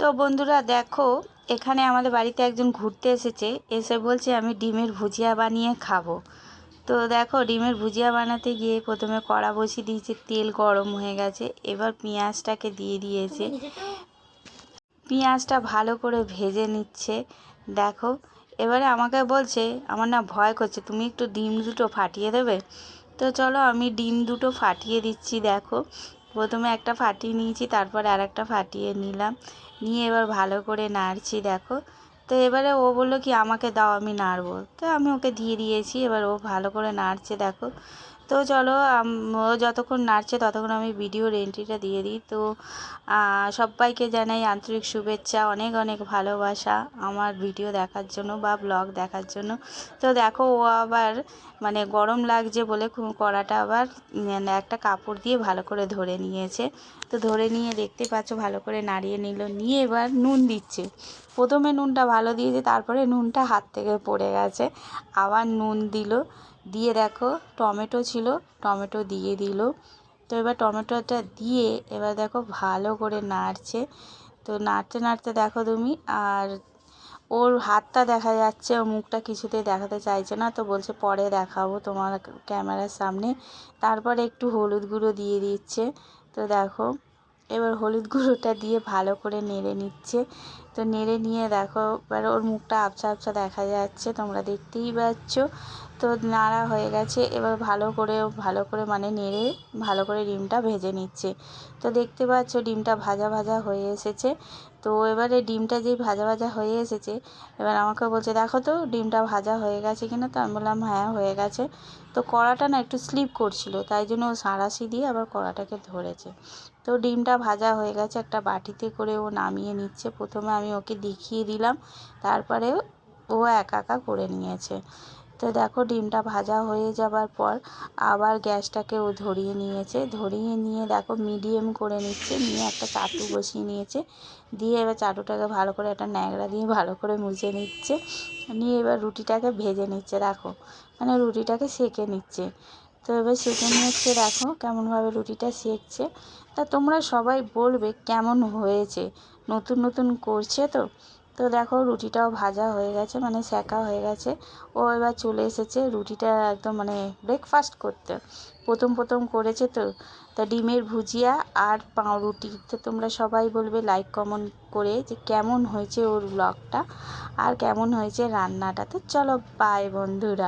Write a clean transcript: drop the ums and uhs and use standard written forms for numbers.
তো বন্ধুরা দেখো, এখানে আমাদের বাড়িতে একজন ঘুরতে এসেছে, এসে বলছে আমি ডিমের ভুজিয়া বানিয়ে খাবো। তো দেখো, ডিমের ভুজিয়া বানাতে গিয়ে প্রথমে কড়া বসিয়ে দিয়েছে, তেল গরম হয়ে গেছে, এবার পেঁয়াজটাকে দিয়ে দিয়েছে। পেঁয়াজটা ভালো করে ভেজে নিচ্ছে। দেখো, এবারে আমাকে বলছে আমার না ভয় করছে, তুমি একটু ডিম দুটো ফাটিয়ে দেবে। তো চলো আমি ডিম দুটো ফাটিয়ে দিচ্ছি। দেখো, প্রথমে একটা ফাটিয়ে নিয়েছি, তারপর আর একটা ফাটিয়ে নিলাম, নিয়ে এবার ভালো করে নাড়ছি। দেখো, তো এবারে ও বললো কি আমাকে দাও, আমি নাড়বো। তো আমি ওকে দিয়ে দিয়েছি, এবার ও ভালো করে নাড়ছে। দেখো, তো চলো ও যতক্ষণ নাড়ছে ততক্ষণ আমি ভিডিওর এন্ট্রিটা দিয়ে দিই। তো সবাইকে জানাই আন্তরিক শুভেচ্ছা, অনেক অনেক ভালোবাসা আমার ভিডিও দেখার জন্য বা ব্লগ দেখার জন্য। তো দেখো, ও আবার মানে গরম লাগছে বলে কড়াটা আবার একটা কাপড় দিয়ে ভালো করে ধরে নিয়েছে। তো ধরে নিয়ে দেখতে পাচ্ছ ভালো করে নাড়িয়ে নিল, নিয়ে এবার নুন দিচ্ছে। প্রথমে নুনটা ভালো দিয়েছে, তারপরে নুনটা হাত থেকে পড়ে গেছে, আবার নুন দিল। দিয়ে দেখো, টমেটো ছিল, টমেটো দিয়ে দিল। তো এবার টমেটোটা দিয়ে এবার দেখো ভালো করে নাড়ছে। তো নাড়তে নাড়তে দেখো তুমি, আর ওর হাতটা দেখা যাচ্ছে, ওর মুখটা কিছুতেই দেখাতে চাইছে না। তো বলছে পরে দেখাবো তোমার ক্যামেরার সামনে। তারপরে একটু হলুদ গুঁড়ো দিয়ে দিচ্ছে। তো দেখো, এবার হলুদ গুঁড়োটা দিয়ে ভালো করে নেড়ে নিচ্ছে। তো নেড়ে নিয়ে দেখো, এবার ওর মুখটা আবছা আবছা দেখা যাচ্ছে, তোমরা দেখতেই পাচ্ছ। তো নাড়া হয়ে গেছে, এবার ভালো করে মানে নেড়ে ভালো করে ডিমটা ভেজে নিচ্ছে। তো দেখতে পাচ্ছ ডিমটা ভাজা ভাজা হয়ে এসেছে। তো এবারে ডিমটা যেই ভাজা ভাজা হয়ে এসেছে, এবার আমাকে বলছে দেখো তো ডিমটা ভাজা হয়ে গেছে কিনা। তো আমি বললাম হ্যাঁ হয়ে গেছে। তো কড়াটা না একটু স্লিপ করছিল, তাই জন্য ও সাঁড়াশি দিয়ে আবার কড়াটাকে ধরেছে। তো ডিমটা ভাজা হয়ে গেছে, একটা বাটিতে করে ও নামিয়ে নিচ্ছে। প্রথমে আমি ওকে দেখিয়ে দিলাম, তারপরে ও একা একা করে নিয়েছে। তো দেখো, ডিমটা ভাজা হয়ে যাবার পর আবার গ্যাসটাকে ও ধরিয়ে নিয়েছে। ধরিয়ে নিয়ে দেখো মিডিয়াম করে নিচ্ছে, নিয়ে একটা চাটু বসিয়ে নিয়েছে। দিয়ে এবার চাটুটাকে ভালো করে একটা ন্যাকড়া দিয়ে ভালো করে মুছে নিচ্ছে। নিয়ে এবার রুটিটাকে ভেজে নিচ্ছে। দেখো, মানে রুটিটাকে সেঁকে নিচ্ছে। তো এবার সেঁকে নিচ্ছে, দেখো কেমনভাবে রুটিটা সেঁকছে। তা তোমরা সবাই বলবে কেমন হয়েছে, নতুন নতুন করছে তো। তো দেখো, রুটিটাও ভাজা হয়ে গেছে, মানে সেঁকা হয়ে গেছে। ও এবার চলে এসেছে রুটিটা একদম মানে ব্রেকফাস্ট করতে, প্রথম প্রথম করেছে তো। তা ডিমের ভুজিয়া আর পাউরুটি। তো তোমরা সবাই বলবে লাইক কমেন্ট করে যে কেমন হয়েছে ওর ব্লগটা আর কেমন হয়েছে রান্নাটা। তো চলো বাই বন্ধুরা।